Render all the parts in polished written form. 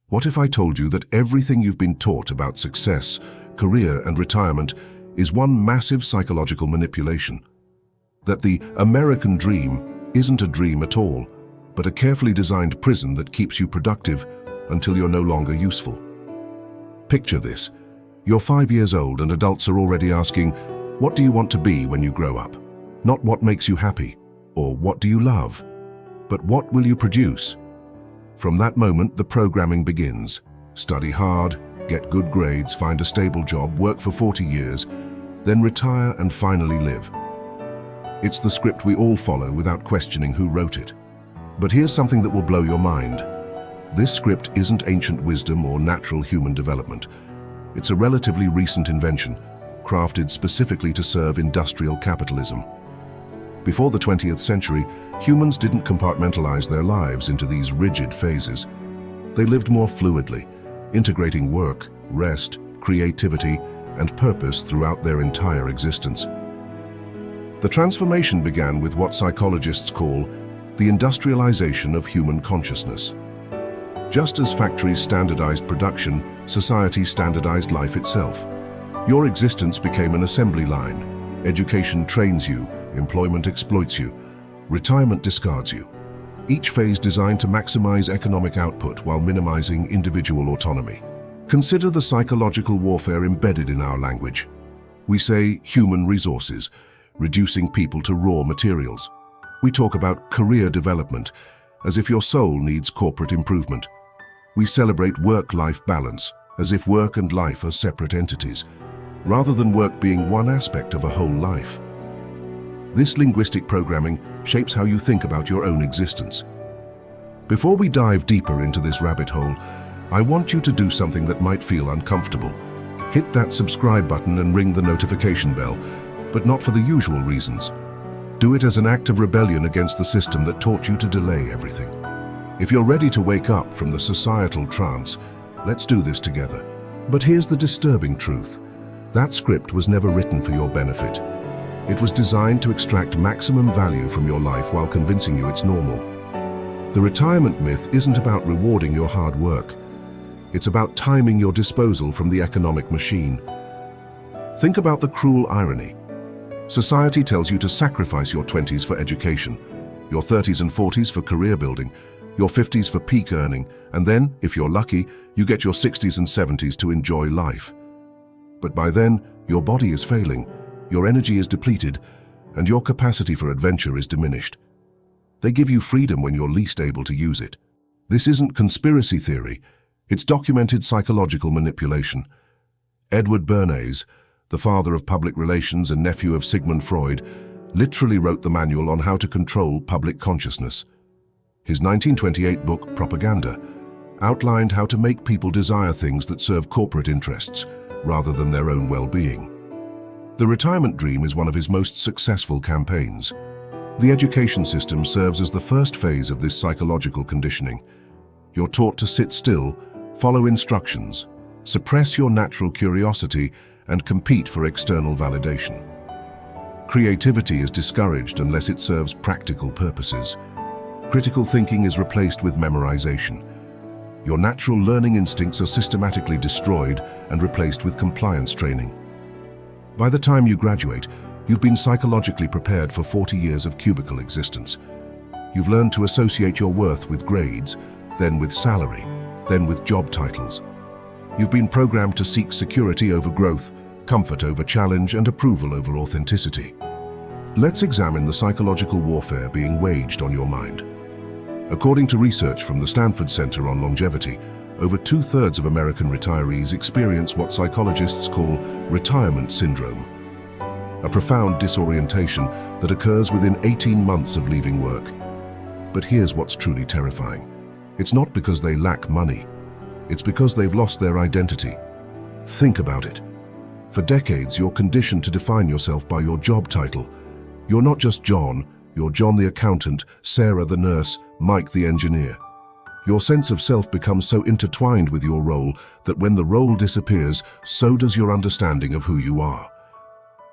What if I told you that everything you've been taught about success, career, and retirement is one massive psychological manipulation? That the American dream isn't a dream at all, but a carefully designed prison that keeps you productive until you're no longer useful. Picture this. You're 5 years old and adults are already asking, what do you want to be when you grow up? Not what makes you happy, or what do you love, but what will you produce? From that moment, the programming begins. Study hard, get good grades, find a stable job, work for 40 years, then retire and finally live. It's the script we all follow without questioning who wrote it. But here's something that will blow your mind. This script isn't ancient wisdom or natural human development. It's a relatively recent invention, crafted specifically to serve industrial capitalism. Before the 20th century, humans didn't compartmentalize their lives into these rigid phases. They lived more fluidly, integrating work, rest, creativity, and purpose throughout their entire existence. The transformation began with what psychologists call the industrialization of human consciousness. Just as factories standardized production, society standardized life itself. Your existence became an assembly line. Education trains you, employment exploits you, retirement discards you. Each phase designed to maximize economic output while minimizing individual autonomy. Consider the psychological warfare embedded in our language. We say human resources, reducing people to raw materials. We talk about career development, as if your soul needs corporate improvement. We celebrate work-life balance, as if work and life are separate entities, rather than work being one aspect of a whole life. This linguistic programming shapes how you think about your own existence. Before we dive deeper into this rabbit hole, I want you to do something that might feel uncomfortable. Hit that subscribe button and ring the notification bell, but not for the usual reasons. Do it as an act of rebellion against the system that taught you to delay everything. If you're ready to wake up from the societal trance, let's do this together. But here's the disturbing truth. That script was never written for your benefit. It was designed to extract maximum value from your life while convincing you it's normal. The retirement myth isn't about rewarding your hard work. It's about timing your disposal from the economic machine. Think about the cruel irony. Society tells you to sacrifice your 20s for education, your 30s and 40s for career building, your 50s for peak earning, and then, if you're lucky, you get your 60s and 70s to enjoy life. But by then, your body is failing, your energy is depleted, and your capacity for adventure is diminished. They give you freedom when you're least able to use it. This isn't conspiracy theory, it's documented psychological manipulation. Edward Bernays, the father of public relations and nephew of Sigmund Freud, literally wrote the manual on how to control public consciousness. His 1928 book, Propaganda, outlined how to make people desire things that serve corporate interests rather than their own well-being. The retirement dream is one of his most successful campaigns. The education system serves as the first phase of this psychological conditioning. You're taught to sit still, follow instructions, suppress your natural curiosity, and compete for external validation. Creativity is discouraged unless it serves practical purposes. Critical thinking is replaced with memorization. Your natural learning instincts are systematically destroyed and replaced with compliance training. By the time you graduate, you've been psychologically prepared for 40 years of cubicle existence. You've learned to associate your worth with grades, then with salary, then with job titles. You've been programmed to seek security over growth, comfort over challenge, and approval over authenticity. Let's examine the psychological warfare being waged on your mind. According to research from the Stanford Center on Longevity, over 2/3 of American retirees experience what psychologists call retirement syndrome, a profound disorientation that occurs within 18 months of leaving work. But here's what's truly terrifying. It's not because they lack money. It's because they've lost their identity. Think about it. For decades, you're conditioned to define yourself by your job title. You're not just John, you're John the accountant, Sarah the nurse, Mike the engineer. Your sense of self becomes so intertwined with your role that when the role disappears, so does your understanding of who you are.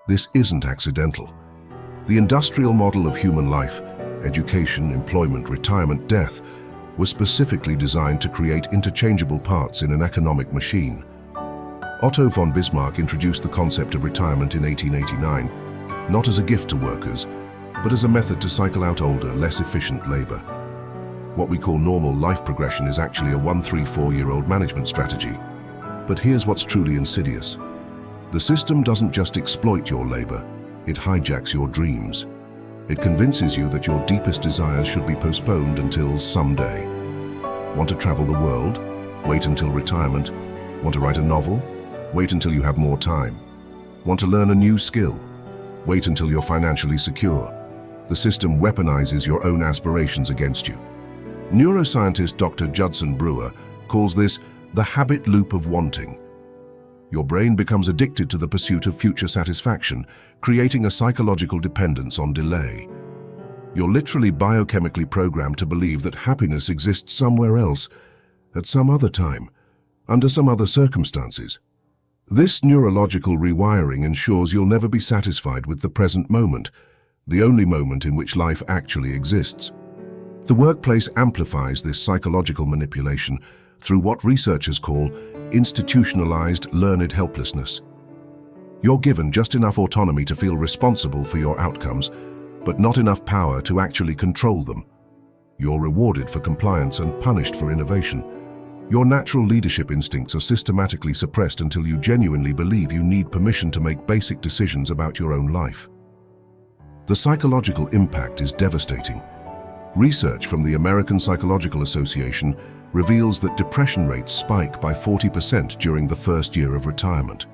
This isn't accidental. The industrial model of human life, education, employment, retirement, death, was specifically designed to create interchangeable parts in an economic machine. Otto von Bismarck introduced the concept of retirement in 1889, not as a gift to workers, but as a method to cycle out older, less efficient labor. What we call normal life progression is actually a 1-3-4-year-old management strategy. But here's what's truly insidious. The system doesn't just exploit your labor, it hijacks your dreams. It convinces you that your deepest desires should be postponed until someday. Want to travel the world? Wait until retirement. Want to write a novel? Wait until you have more time. Want to learn a new skill? Wait until you're financially secure. The system weaponizes your own aspirations against you. Neuroscientist Dr. Judson Brewer calls this the habit loop of wanting. Your brain becomes addicted to the pursuit of future satisfaction, creating a psychological dependence on delay. You're literally biochemically programmed to believe that happiness exists somewhere else, at some other time, under some other circumstances. This neurological rewiring ensures you'll never be satisfied with the present moment, the only moment in which life actually exists. The workplace amplifies this psychological manipulation through what researchers call institutionalized learned helplessness. You're given just enough autonomy to feel responsible for your outcomes, but not enough power to actually control them. You're rewarded for compliance and punished for innovation. Your natural leadership instincts are systematically suppressed until you genuinely believe you need permission to make basic decisions about your own life. The psychological impact is devastating. Research from the American Psychological Association reveals that depression rates spike by 40% during the first year of retirement.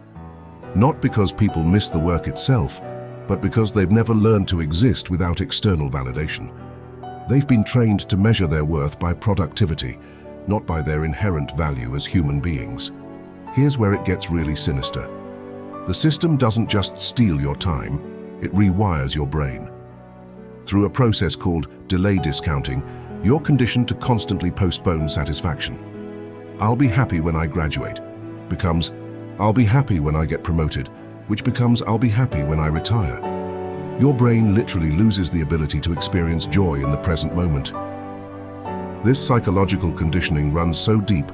Not because people miss the work itself, but because they've never learned to exist without external validation. They've been trained to measure their worth by productivity, not by their inherent value as human beings. Here's where it gets really sinister. The system doesn't just steal your time, it rewires your brain. Through a process called delay discounting, you're conditioned to constantly postpone satisfaction. I'll be happy when I graduate becomes I'll be happy when I get promoted, which becomes I'll be happy when I retire. Your brain literally loses the ability to experience joy in the present moment. This psychological conditioning runs so deep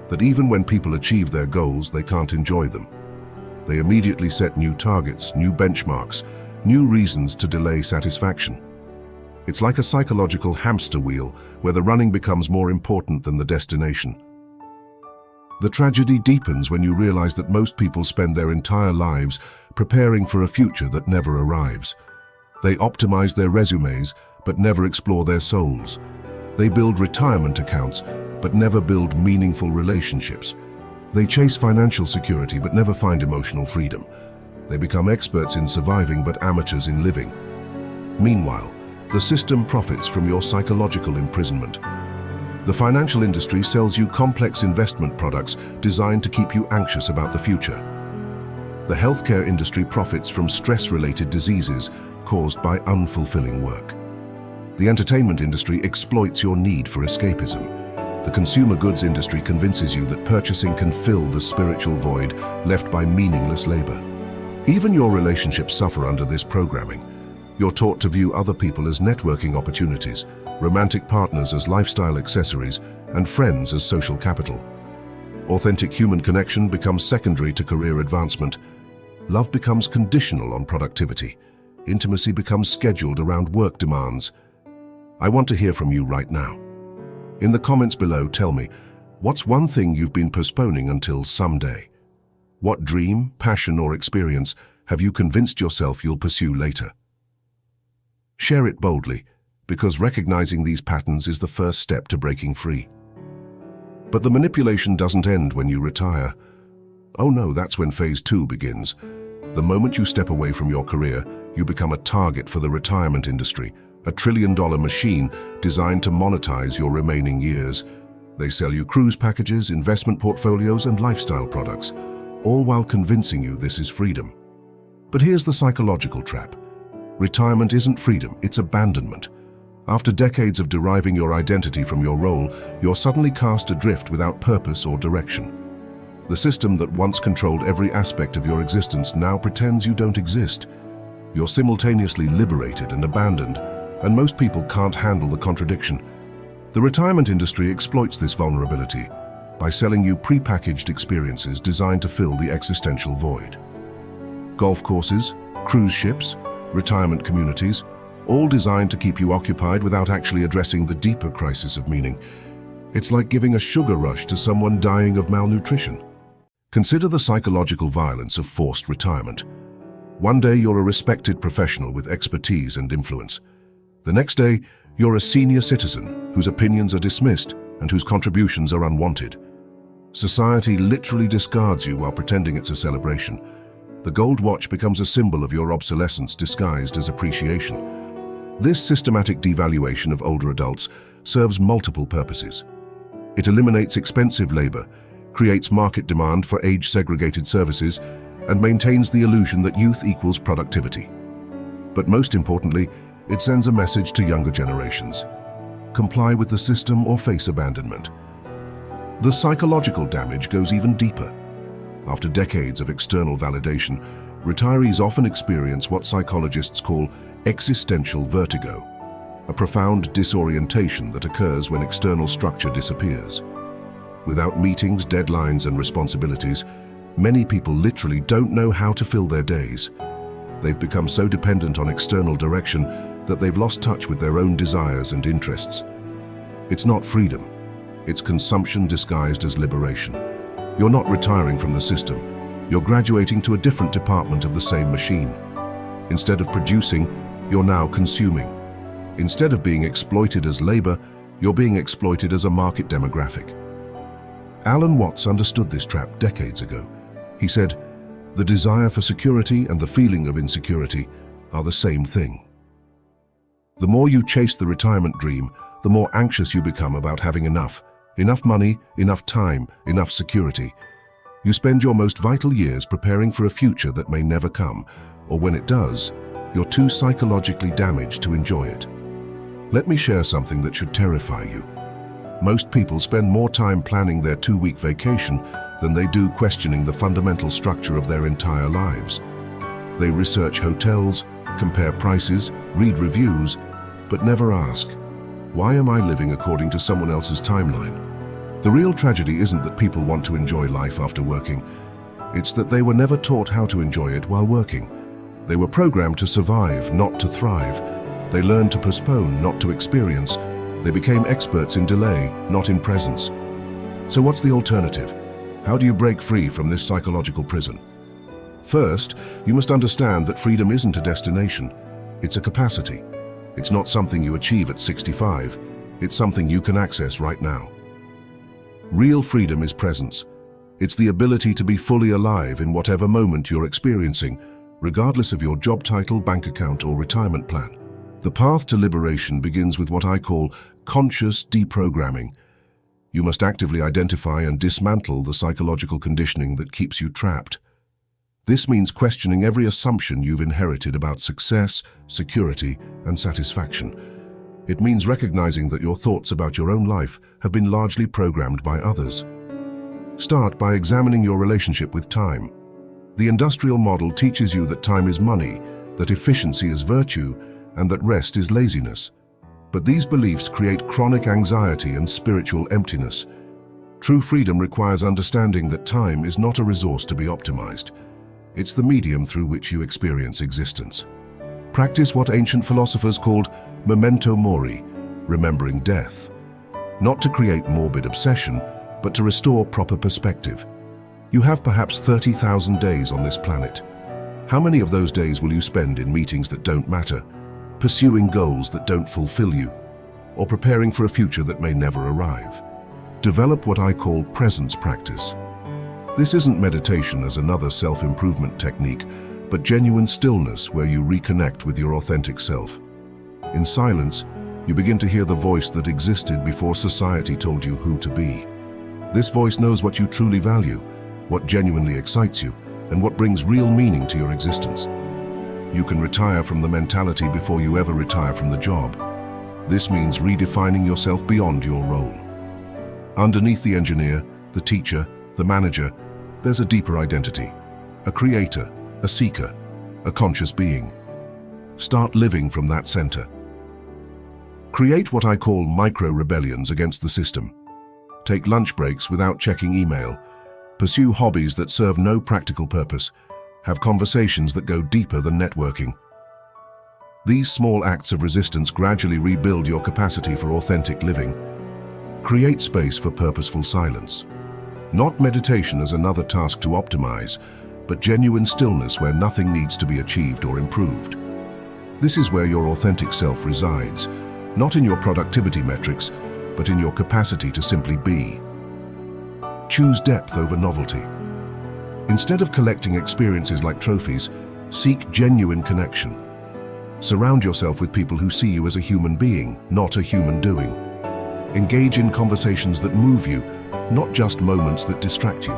that even when people achieve their goals, they can't enjoy them. They immediately set new targets, new benchmarks, new reasons to delay satisfaction. It's like a psychological hamster wheel where the running becomes more important than the destination. The tragedy deepens when you realize that most people spend their entire lives preparing for a future that never arrives. They optimize their resumes, but never explore their souls. They build retirement accounts, but never build meaningful relationships. They chase financial security, but never find emotional freedom. They become experts in surviving, but amateurs in living. Meanwhile, the system profits from your psychological imprisonment. The financial industry sells you complex investment products designed to keep you anxious about the future. The healthcare industry profits from stress-related diseases caused by unfulfilling work. The entertainment industry exploits your need for escapism. The consumer goods industry convinces you that purchasing can fill the spiritual void left by meaningless labor. Even your relationships suffer under this programming. You're taught to view other people as networking opportunities, romantic partners as lifestyle accessories, and friends as social capital. Authentic human connection becomes secondary to career advancement. Love becomes conditional on productivity. Intimacy becomes scheduled around work demands. I want to hear from you right now. In the comments below, tell me, what's one thing you've been postponing until someday? What dream, passion, or experience have you convinced yourself you'll pursue later? Share it boldly, because recognizing these patterns is the first step to breaking free. But the manipulation doesn't end when you retire. Oh no, that's when phase 2 begins. The moment you step away from your career, you become a target for the retirement industry, a trillion-dollar machine designed to monetize your remaining years. They sell you cruise packages, investment portfolios, and lifestyle products, all while convincing you this is freedom. But here's the psychological trap. Retirement isn't freedom, it's abandonment. After decades of deriving your identity from your role, you're suddenly cast adrift without purpose or direction. The system that once controlled every aspect of your existence now pretends you don't exist. You're simultaneously liberated and abandoned, and most people can't handle the contradiction. The retirement industry exploits this vulnerability by selling you pre-packaged experiences designed to fill the existential void. Golf courses, cruise ships, retirement communities, all designed to keep you occupied without actually addressing the deeper crisis of meaning. It's like giving a sugar rush to someone dying of malnutrition. Consider the psychological violence of forced retirement. One day you're a respected professional with expertise and influence. The next day, you're a senior citizen whose opinions are dismissed and whose contributions are unwanted. Society literally discards you while pretending it's a celebration. The gold watch becomes a symbol of your obsolescence disguised as appreciation. This systematic devaluation of older adults serves multiple purposes. It eliminates expensive labor, creates market demand for age-segregated services, and maintains the illusion that youth equals productivity. But most importantly, it sends a message to younger generations. Comply with the system or face abandonment. The psychological damage goes even deeper. After decades of external validation, retirees often experience what psychologists call existential vertigo, a profound disorientation that occurs when external structure disappears. Without meetings, deadlines, and responsibilities, many people literally don't know how to fill their days. They've become so dependent on external direction that they've lost touch with their own desires and interests. It's not freedom. It's consumption disguised as liberation. You're not retiring from the system. You're graduating to a different department of the same machine. Instead of producing, you're now consuming. Instead of being exploited as labor, you're being exploited as a market demographic. Alan Watts understood this trap decades ago. He said, "The desire for security and the feeling of insecurity are the same thing." The more you chase the retirement dream, the more anxious you become about having enough money, enough time, enough security. You spend your most vital years preparing for a future that may never come, or when it does, you're too psychologically damaged to enjoy it. Let me share something that should terrify you. Most people spend more time planning their 2-week vacation than they do questioning the fundamental structure of their entire lives. They research hotels, compare prices, read reviews, but never ask, why am I living according to someone else's timeline? The real tragedy isn't that people want to enjoy life after working. It's that they were never taught how to enjoy it while working. They were programmed to survive, not to thrive. They learned to postpone, not to experience. They became experts in delay, not in presence. So what's the alternative? How do you break free from this psychological prison? First, you must understand that freedom isn't a destination. It's a capacity. It's not something you achieve at 65. It's something you can access right now. Real freedom is presence. It's the ability to be fully alive in whatever moment you're experiencing, regardless of your job title, bank account, or retirement plan. The path to liberation begins with what I call conscious deprogramming. You must actively identify and dismantle the psychological conditioning that keeps you trapped. This means questioning every assumption you've inherited about success, security, and satisfaction. It means recognizing that your thoughts about your own life have been largely programmed by others. Start by examining your relationship with time. The industrial model teaches you that time is money, that efficiency is virtue, and that rest is laziness. But these beliefs create chronic anxiety and spiritual emptiness. True freedom requires understanding that time is not a resource to be optimized. It's the medium through which you experience existence. Practice what ancient philosophers called memento mori, remembering death. Not to create morbid obsession, but to restore proper perspective. You have perhaps 30,000 days on this planet. How many of those days will you spend in meetings that don't matter, pursuing goals that don't fulfill you, or preparing for a future that may never arrive? Develop what I call presence practice. This isn't meditation as another self-improvement technique, but genuine stillness where you reconnect with your authentic self. In silence, you begin to hear the voice that existed before society told you who to be. This voice knows what you truly value, what genuinely excites you, and what brings real meaning to your existence. You can retire from the mentality before you ever retire from the job. This means redefining yourself beyond your role. Underneath the engineer, the teacher, the manager, there's a deeper identity, a creator, a seeker, a conscious being. Start living from that center. Create what I call micro-rebellions against the system. Take lunch breaks without checking email. Pursue hobbies that serve no practical purpose. Have conversations that go deeper than networking. These small acts of resistance gradually rebuild your capacity for authentic living. Create space for purposeful silence. Not meditation as another task to optimize, but genuine stillness where nothing needs to be achieved or improved. This is where your authentic self resides, not in your productivity metrics, but in your capacity to simply be. Choose depth over novelty. Instead of collecting experiences like trophies, seek genuine connection. Surround yourself with people who see you as a human being, not a human doing. Engage in conversations that move you, not just moments that distract you.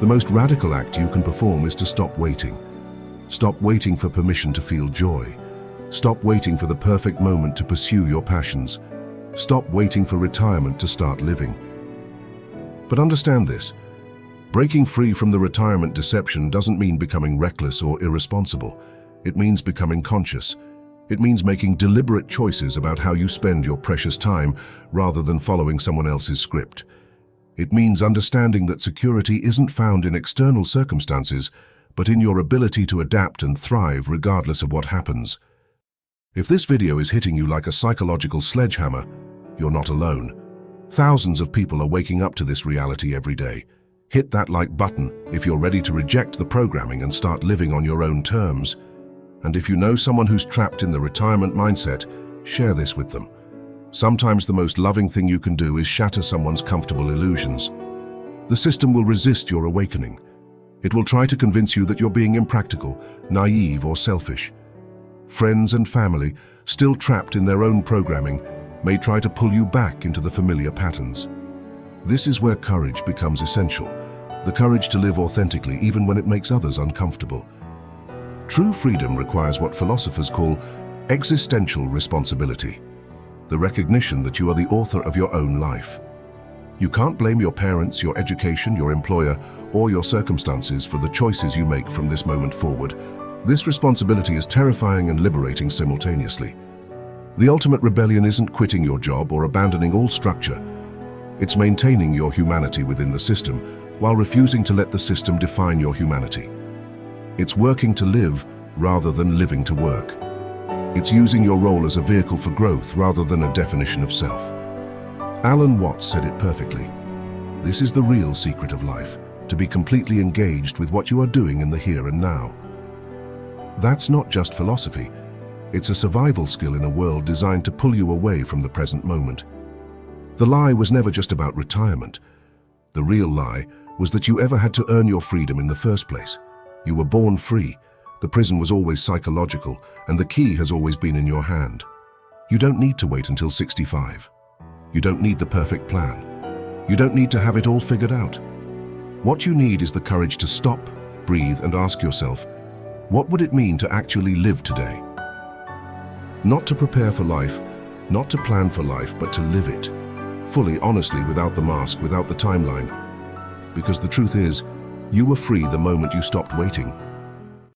The most radical act you can perform is to stop waiting. Stop waiting for permission to feel joy. Stop waiting for the perfect moment to pursue your passions. Stop waiting for retirement to start living. But understand this. Breaking free from the retirement deception doesn't mean becoming reckless or irresponsible. It means becoming conscious. It means making deliberate choices about how you spend your precious time rather than following someone else's script. It means understanding that security isn't found in external circumstances, but in your ability to adapt and thrive regardless of what happens. If this video is hitting you like a psychological sledgehammer, you're not alone. Thousands of people are waking up to this reality every day. Hit that like button if you're ready to reject the programming and start living on your own terms. And if you know someone who's trapped in the retirement mindset, share this with them. Sometimes the most loving thing you can do is shatter someone's comfortable illusions. The system will resist your awakening. It will try to convince you that you're being impractical, naive, or selfish. Friends and family, still trapped in their own programming, may try to pull you back into the familiar patterns. This is where courage becomes essential, the courage to live authentically even when it makes others uncomfortable. True freedom requires what philosophers call existential responsibility, the recognition that you are the author of your own life. You can't blame your parents, your education, your employer, or your circumstances for the choices you make from this moment forward. This responsibility is terrifying and liberating simultaneously. The ultimate rebellion isn't quitting your job or abandoning all structure. It's maintaining your humanity within the system while refusing to let the system define your humanity. It's working to live rather than living to work. It's using your role as a vehicle for growth rather than a definition of self. Alan Watts said it perfectly. This is the real secret of life, to be completely engaged with what you are doing in the here and now. That's not just philosophy. It's a survival skill in a world designed to pull you away from the present moment. The lie was never just about retirement. The real lie was that you ever had to earn your freedom in the first place. You were born free. The prison was always psychological, and the key has always been in your hand. You don't need to wait until 65. You don't need the perfect plan. You don't need to have it all figured out. What you need is the courage to stop, breathe, and ask yourself, what would it mean to actually live today? Not to prepare for life, not to plan for life, but to live it. Fully, honestly, without the mask, without the timeline. Because the truth is, you were free the moment you stopped waiting.